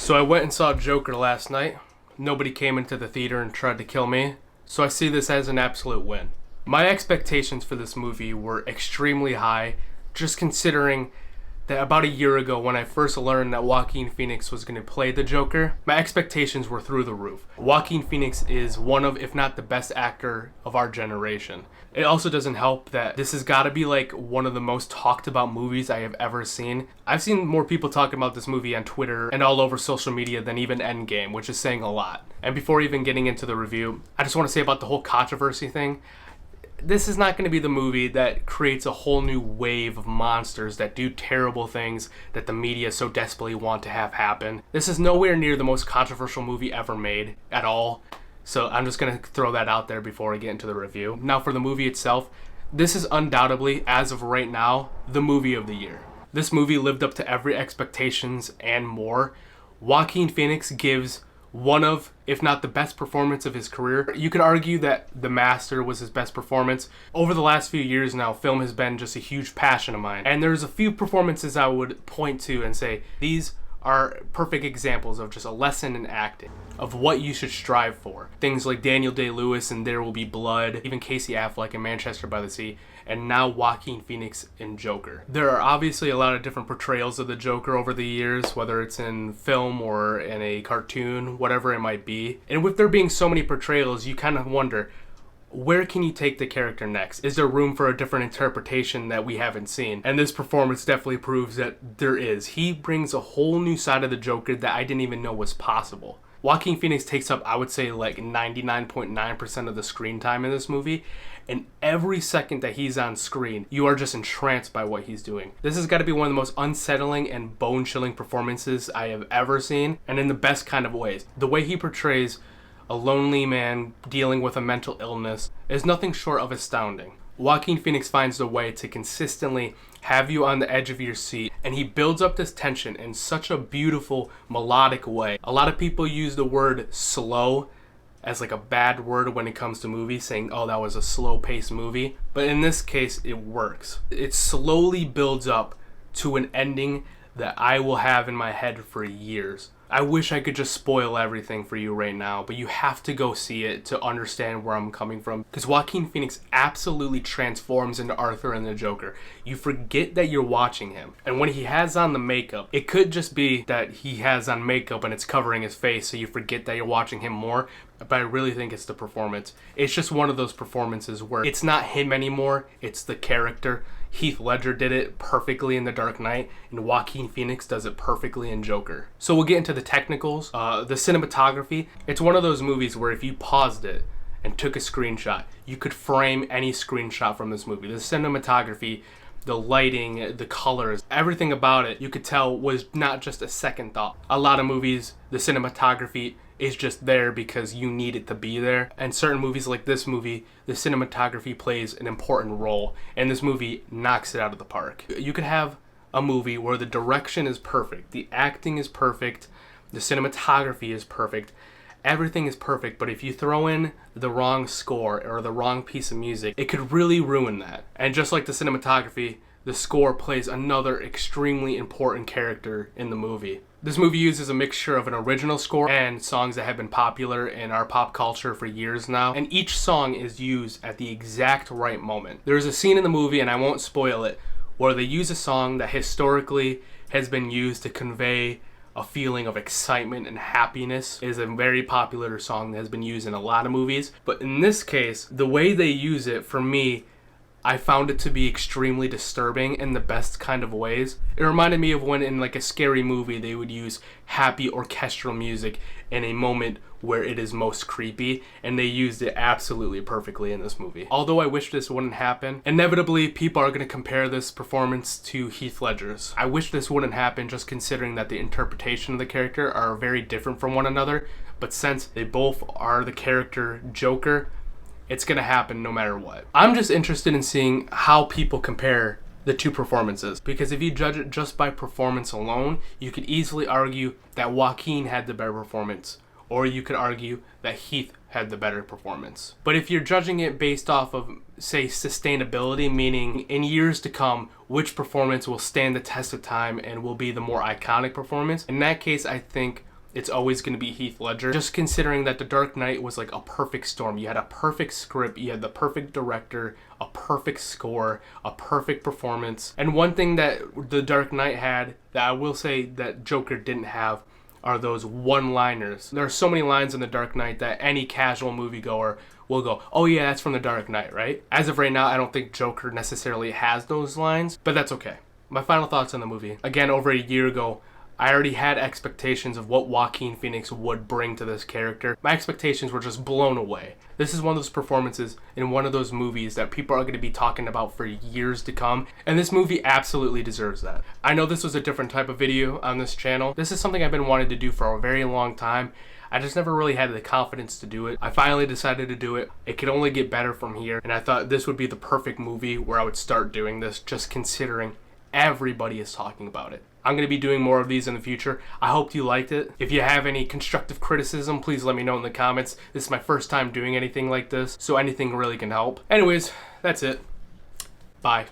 So I went and saw Joker last night. Nobody came into the theater and tried to kill me, so I see this as an absolute win. My expectations for this movie were extremely high, just considering that about a year ago when I first learned that Joaquin Phoenix was going to play the Joker, my expectations were through the roof. Joaquin Phoenix is one of, if not the best actor of our generation. It also doesn't help that this has got to be like one of the most talked about movies I have ever seen. I've seen more people talking about this movie on Twitter and all over social media than even Endgame, which is saying a lot. And before even getting into the review, I just want to say about the whole controversy thing. This is not going to be the movie that creates a whole new wave of monsters that do terrible things that the media so desperately want to have happen. This is nowhere near the most controversial movie ever made at all. So I'm just going to throw that out there before I get into the review. Now for the movie itself, this is undoubtedly, as of right now, the movie of the year. This movie lived up to every expectations and more. Joaquin Phoenix gives one of, if not the best performance of his career. You could argue that The Master was his best performance. Over the last few years now, film has been just a huge passion of mine. And there's a few performances I would point to and say, these are perfect examples of just a lesson in acting, of what you should strive for. Things like Daniel Day-Lewis in There Will Be Blood, even Casey Affleck in Manchester by the Sea, and now Joaquin Phoenix in Joker. There are obviously a lot of different portrayals of the Joker over the years, whether it's in film or in a cartoon, whatever it might be. And with there being so many portrayals, you kind of wonder, where can you take the character next? Is there room for a different interpretation that we haven't seen? And this performance definitely proves that there is. He brings a whole new side of the Joker that I didn't even know was possible. Joaquin Phoenix takes up, I would say, like 99.9% of the screen time in this movie. And every second that he's on screen, you are just entranced by what he's doing. This has got to be one of the most unsettling and bone-chilling performances I have ever seen, and in the best kind of ways. The way he portrays a lonely man dealing with a mental illness is nothing short of astounding. Joaquin Phoenix finds a way to consistently have you on the edge of your seat, and he builds up this tension in such a beautiful, melodic way. A lot of people use the word slow as like a bad word when it comes to movies, saying, oh, that was a slow-paced movie. But in this case, it works. It slowly builds up to an ending that I will have in my head for years. I wish I could just spoil everything for you right now, but you have to go see it to understand where I'm coming from. Because Joaquin Phoenix absolutely transforms into Arthur and the Joker. You forget that you're watching him. And when he has on the makeup, it could just be that he has on makeup and it's covering his face, so you forget that you're watching him more. But I really think it's the performance. It's just one of those performances where it's not him anymore, it's the character. Heath Ledger did it perfectly in The Dark Knight, and Joaquin Phoenix does it perfectly in Joker. So we'll get into the technicals. The cinematography, it's one of those movies where if you paused it and took a screenshot, you could frame any screenshot from this movie. The cinematography, the lighting, the colors, everything about it, you could tell was not just a second thought. A lot of movies, the cinematography is just there because you need it to be there. And certain movies like this movie, the cinematography plays an important role, and this movie knocks it out of the park. You could have a movie where the direction is perfect, the acting is perfect, the cinematography is perfect, everything is perfect, but if you throw in the wrong score or the wrong piece of music, it could really ruin that. And just like the cinematography, the score plays another extremely important character in the movie. This movie uses a mixture of an original score and songs that have been popular in our pop culture for years now, and each song is used at the exact right moment. There's a scene in the movie, and I won't spoil it, where they use a song that historically has been used to convey a feeling of excitement and happiness. It is a very popular song that has been used in a lot of movies, but in this case, the way they use it, for me, I found it to be extremely disturbing in the best kind of ways. It reminded me of when in like a scary movie they would use happy orchestral music in a moment where it is most creepy, and they used it absolutely perfectly in this movie. Although I wish this wouldn't happen, inevitably people are going to compare this performance to Heath Ledger's. I wish this wouldn't happen, just considering that the interpretation of the character are very different from one another, but since they both are the character Joker, it's going to happen no matter what. I'm just interested in seeing how people compare the two performances, because if you judge it just by performance alone, you could easily argue that Joaquin had the better performance, or you could argue that Heath had the better performance. But if you're judging it based off of, say, sustainability, meaning in years to come, which performance will stand the test of time and will be the more iconic performance, in that case, I think it's always going to be Heath Ledger. Just considering that The Dark Knight was like a perfect storm. You had a perfect script, you had the perfect director, a perfect score, a perfect performance. And one thing that The Dark Knight had that I will say that Joker didn't have are those one-liners. There are so many lines in The Dark Knight that any casual moviegoer will go, oh yeah, that's from The Dark Knight, right? As of right now, I don't think Joker necessarily has those lines, but that's okay. My final thoughts on the movie. Again, over a year ago, I already had expectations of what Joaquin Phoenix would bring to this character. My expectations were just blown away. This is one of those performances in one of those movies that people are going to be talking about for years to come, and this movie absolutely deserves that. I know this was a different type of video on this channel. This is something I've been wanting to do for a very long time. I just never really had the confidence to do it. I finally decided to do it. It could only get better from here, and I thought this would be the perfect movie where I would start doing this, just considering everybody is talking about it. I'm going to be doing more of these in the future. I hope you liked it. If you have any constructive criticism, please let me know in the comments. This is my first time doing anything like this, so anything really can help. Anyways, that's it. Bye.